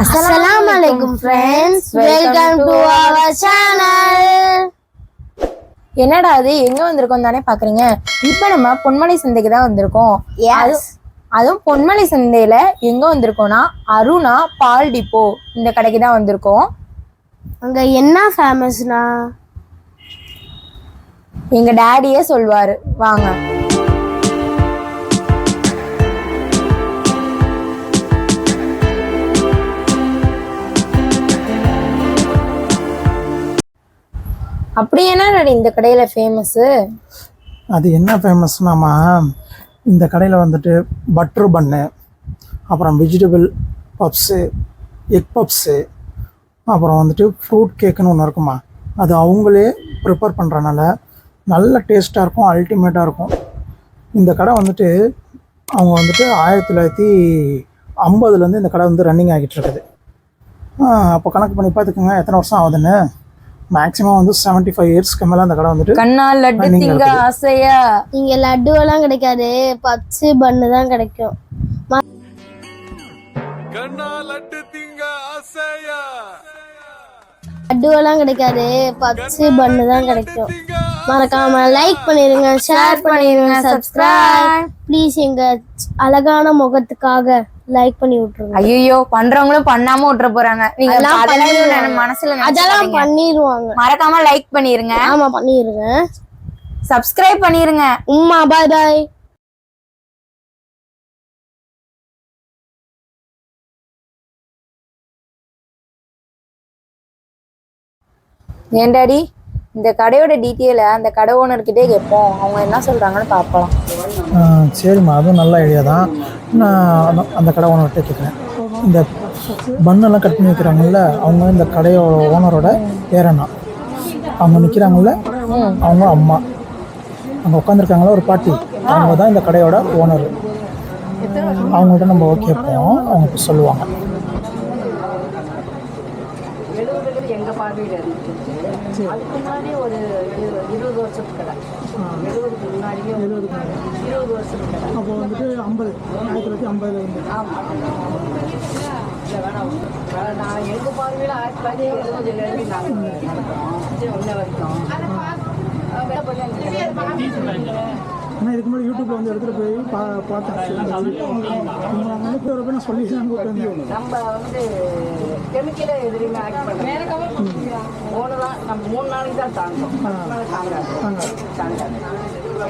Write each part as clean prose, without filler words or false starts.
Assalamualaikum friends, welcome to our channel. என்னடா அது எங்க வந்திருக்கோம் தானே பாக்குறீங்க. இப்போ நம்ம பொன்மலை சந்தைக்கு தான் வந்திருக்கோம். அதுவும் பொன்மலை சந்தையில எங்க வந்திருக்கோம்னா அருணா பால் டிப்போ இந்த கடைக்கு தான் வந்திருக்கோம். அங்க என்ன ஃபேமஸ்னா எங்க டாடியே சொல்வாரு, வாங்க. அப்படி என்ன இந்த கடையில ஃபேமஸ்? அது என்ன ஃபேமஸ்னாமா, இந்த கடையில் வந்துட்டு பட்டர் பன்னு, அப்புறம் வெஜிடபிள் பப்ஸு, எக் பப்ஸு, அப்புறம் வந்துட்டு ஃப்ரூட் கேக்குன்னு ஒன்று இருக்குமா, அது அவங்களே ப்ரிப்பேர் பண்ணுறனால நல்ல டேஸ்ட்டாக இருக்கும், அல்டிமேட்டாக இருக்கும். இந்த கடை வந்துட்டு அவங்க வந்துட்டு 1950 இந்த கடை வந்து ரன்னிங் ஆகிட்டு இருக்குது. அப்போ கணக்கு பண்ணி பார்த்துக்கோங்க எத்தனை வருஷம் ஆகுதுன்னு. மேக்ஸிமம் வந்து 75 இயர்ஸ்க்கு மேலே அந்த கடை வந்துட்டு கண்ணா லட்டு திங்க ஆசையா. இங்க லட்டு எல்லாம் கிடைக்காது, பப்ஸ் பன்னு தான் கிடைக்கும். கண்ணா லட்டு திங்க ஆசையா. லட்டு எல்லாம் கிடைக்காது, பப்ஸ் பன்னு தான் கிடைக்கும். மறக்காம லைக் பண்ணிருங்க, ஷேர் பண்ணிருங்க, சப்ஸ்கிரைப் ப்ளீஸ். எங்க அழகான முகத்துக்காக லைக் பண்ணி விட்டுருங்க. ஐயோ, பண்றவங்களும் பண்ணாம விட்டுற போறாங்க. நீங்க மனசுல அதெல்லாம் பண்ணிடுவாங்க. மறக்காம லைக் பண்ணிருங்க. ஆமா பண்ணிருங்க, சப்ஸ்கிரைப் பண்ணிருங்க. பாய் பாய். ஏன் டாடி, இந்த கடையோட டீட்டெயிலை அந்த கடை ஓனர்கிட்டே கேட்போம், அவங்க என்ன சொல்கிறாங்கன்னு பார்க்கலாம். சரிம்மா, அதுவும் நல்ல ஐடியா தான். நான் அந்த கடை ஓனர்கிட்ட கேட்குறேன். இந்த பன்னெல்லாம் கட் பண்ணி வைக்கிறாங்கல்ல, அவங்க இந்த கடையோட ஓனரோட பேரண்ணா. அவங்க நிற்கிறாங்கல்ல, அவங்க அம்மா. அங்கே உட்காந்துருக்காங்களா ஒரு பாட்டி, அவங்க தான் இந்த கடையோட ஓனர். அவங்கள்ட்ட நம்ம கேட்போம், அவங்க சொல்லுவாங்க. எங்கள் பார்வையில் இருந்துச்சு. அதுக்கு முன்னாடி ஒரு 20 வருஷத்துக்கு கடை, 70க்கு முன்னாடியே 20 வருஷத்துக்கு கடை. அப்போ வந்துட்டு 1950 இருந்து. ஆமாம், இல்லை வேணாம். நான் எங்கள் பார்வையில் 1970 நாங்கள் நடத்துகிறோம் இன்ன வரைக்கும். ஆனால் இதுக்கு முன்னாடி யூடியூப்பில் வந்து எடுத்துகிட்டு போய் பார்த்தேன். நான் சொல்லி தான் கூப்பிட்டு நம்ம வந்து கெமிக்கலை எதுலையுமே ஆக்ட் பண்ணுறோம். ஓனெல்லாம் நம்ம 3 நாளைக்கு தான் தாங்கும், தாங்காது.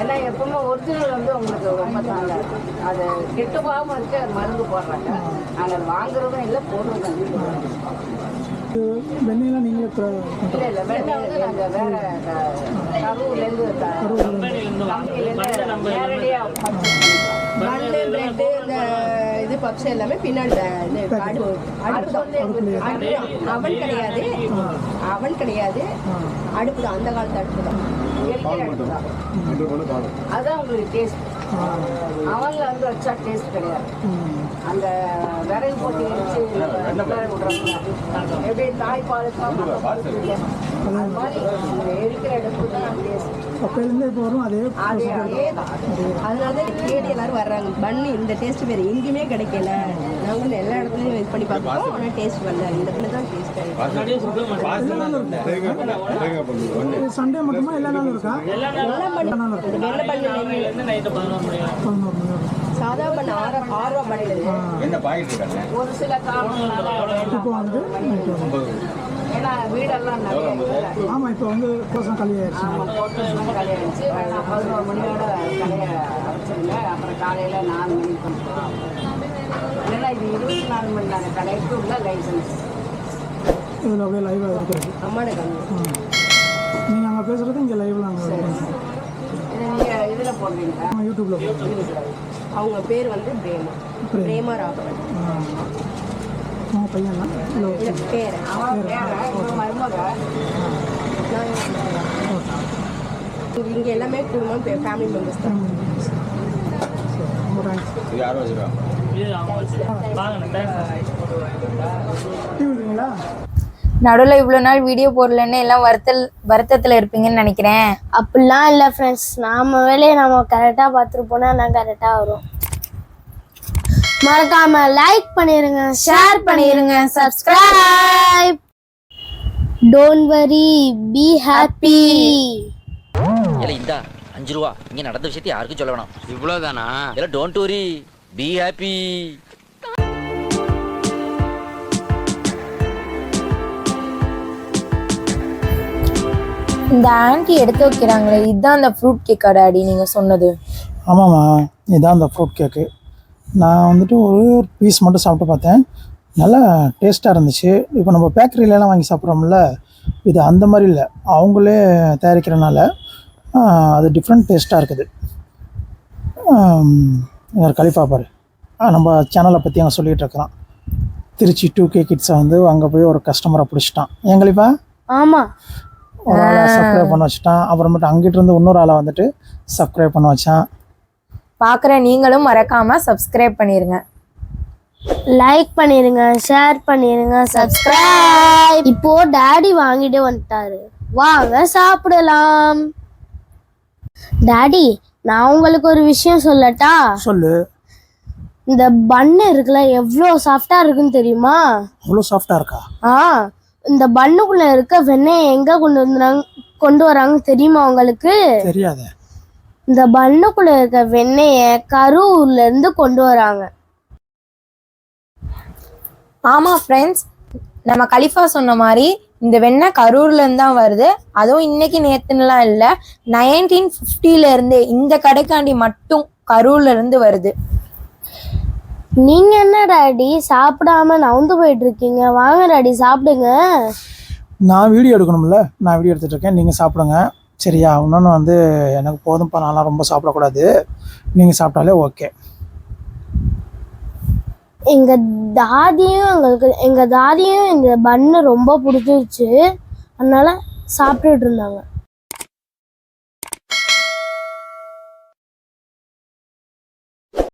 ஏன்னா எப்பவுமே ஒரிஜினல் வந்து உங்களுக்கு ரொம்ப தாங்காது. அது கெட்டு போகாமல் இருக்க மருந்து போடுறாங்க. நாங்கள் வாங்குறதும் இல்லை, போடுறதும் இல்லை. வெண்ணெயெல்லாம் நீங்களே இல்லை வெண்ணெய் வந்து நாங்கள் வேறு கரூர்லேருந்து கம்பெனிலேருந்து நேரடியாக பன்னு பிரெட்டு இந்த இது பப்ஸ் எல்லாமே பின்னாடி அவன் கிடையாது, அவன் கிடையாது, அடுப்பு தான், அந்த காலத்து அடுப்பு தான். அதுதான் உங்களுக்கு டேஸ்ட். அவன்ல வந்து வச்சா டேஸ்ட் கிடையாது. அந்த விறகு போட்டு வச்சு எப்படி தாய்ப்பால் அது மாதிரி இருக்கிற அடுப்பு தான் டேஸ்ட். இப்போ வரும் அதே தான். அதனால தான் தேடி எல்லாரும் வர்றாங்க. பன்னு இந்த டேஸ்ட் வேறு எங்கேயுமே கிடைக்கல. நாங்கள் வந்து எல்லா இடத்துலையும் இது பண்ணி பார்த்துருக்கோம், ஆனால் டேஸ்ட் வரல. இந்த பண்ணி தான் டேஸ்ட் ஆகிடுச்சு. சண்டே மட்டுமா எல்லா நாளும் இருக்கா? வெள்ளை பண்ணு சாதா பண்ண 6 ரூபா பண்ணிடுது. ஒரு சில காரணம் இப்போ வந்து ஏன்னா வீடெல்லாம் நிறைய ஆமாம், இப்போ வந்து கோசம் கல்யாணம் கல்யாணிச்சு 11 மணியோட கடையை அடைச்சிருங்க. அப்புறம் காலையில் 4 மணிக்கு பண்ணுறோம். ஏன்னா இது 24 மணி நேரம் கடைக்கு உள்ள லைசன்ஸ். இதில் அப்படியே லைவாக இருக்கிறது. அம்மாட கம்மி நீங்கள் அங்கே பேசுகிறது இங்கே லைவில் நாங்கள் நீங்கள் இதில் போடுறீங்களா? யூடியூப்பில் போடுறோம். அவங்க பேர் வந்து பிரேமா ராகவன். அவங்க பையனா இல்லை பேர் மருமக. இங்கே எல்லாமே குடும்பம் ஃபேமிலி மெம்பர்ஸ் தான். நடுவில் இவ்வளோ நாள் வீடியோ போடலன்னு எல்லாம் வருத்தத்தில் இருப்பீங்கன்னு நினைக்கிறேன். அப்படிலாம் இல்லை ஃப்ரெண்ட்ஸ், நாம வேலையை நம்ம கரெக்டாக பார்த்துட்டு போனால் நான் கரெக்டாக வரும். மறக்காம லைக் பண்ணிருங்க, ஷேர் பண்ணிருங்க, subscribe. Don't worry, be happy. இல்ல இந்தா 5 ரூபா. இங்க நடந்த விஷயத்தை யாருக்கும் சொல்ல வேணாம். இவ்வளவுதானா? இல்ல டோன்ட் வரி, பி ஹாப்பி. இந்த ஆன்ட்டி எடுத்து வைக்கிறாங்களே, இதுதான் அந்த ஃப்ரூட் கேக்கா டாடி நீங்க சொன்னது? ஆமாம்மா, இதுதான் அந்த ஃப்ரூட் கேக்கு. நான் வந்துட்டு ஒரு பீஸ் மட்டும் சாப்பிட்டு பார்த்தேன், நல்லா டேஸ்ட்டாக இருந்துச்சு. இப்போ நம்ம பேக்கரியிலலாம் வாங்கி சாப்பிட்றோம்ல, இது அந்த மாதிரி இல்லை, அவங்களே தயாரிக்கிறனால அது டிஃப்ரெண்ட் டேஸ்ட்டாக இருக்குது. ஒரு கலிஃபா பாரு, நம்ம சேனலை பற்றி அங்கே சொல்லிகிட்டு இருக்கிறான். திருச்சி 2K கிட்ஸை வந்து அங்கே போய் ஒரு கஸ்டமரை பிடிச்சிட்டான். ஏன் கலிஃபா? ஆமா, ஒரு ஆளை சப்ஸ்கிரைப் பண்ண வச்சுட்டான். அப்புறமேட்டு அங்கிட்டு இருந்து இன்னொரு ஆளை வந்துட்டு சப்ஸ்கிரைப் பண்ண வச்சான். பார்க்குற நீங்களும் மறக்காம சப்ஸ்கிரைப் பண்ணிருங்க, லைக் பண்ணிருங்க, ஷேர் பண்ணிருங்க, சப்ஸ்கிரைப். இப்போ டாடி வாங்கிட்டு வந்துட்டாரு, வாங்க சாப்பிடலாம். டாடி, நான் உங்களுக்கு ஒரு விஷயம் சொல்லட்டா? சொல்லு. இந்த பன்னு இருக்குல்ல, எவ்வளோ சாஃப்டா இருக்குன்னு தெரியுமா? அவ்வளோ சாஃப்டாக இருக்கா? இந்த பண்ணுக்குள்ள இருக்க வெண்ணெயை எங்க கொண்டு வராங்க தெரியுமா உங்களுக்கு? தெரியாத. இந்த பண்ணுக்குள்ள இருக்க வெண்ணெய கரூர்ல இருந்து கொண்டு வராங்க. ஆமா ஃப்ரெண்ட்ஸ், நம்ம கலிஃபா சொன்ன மாதிரி இந்த வெண்ணெய் கரூர்ல இருந்து தான் வருது. அதுவும் இன்னைக்கு நேத்துலாம் இல்லை, 1950ல இருந்தே இந்த கடைக்காண்டி மட்டும் கரூர்ல இருந்து வருது. நீங்க என்ன டாடி சாப்பிடாம நவுந்து போயிட்டு இருக்கீங்க? வாங்க டாடி சாப்பிடுங்க. நான் வீடியோ எடுக்கணும்ல, நான் வீடியோ எடுத்துகிட்டு இருக்கேன், நீங்கள் சாப்பிடுங்க சரியா? இன்னொன்று வந்து எனக்கு போதும்ப்பா, நான்லாம் ரொம்ப சாப்பிடக்கூடாது, நீங்கள் சாப்பிட்டாலே ஓகே. எங்க தாதியும் இந்த பண்ணு ரொம்ப பிடிச்சிருச்சு, அதனால சாப்பிட்டுட்டு இருந்தாங்க.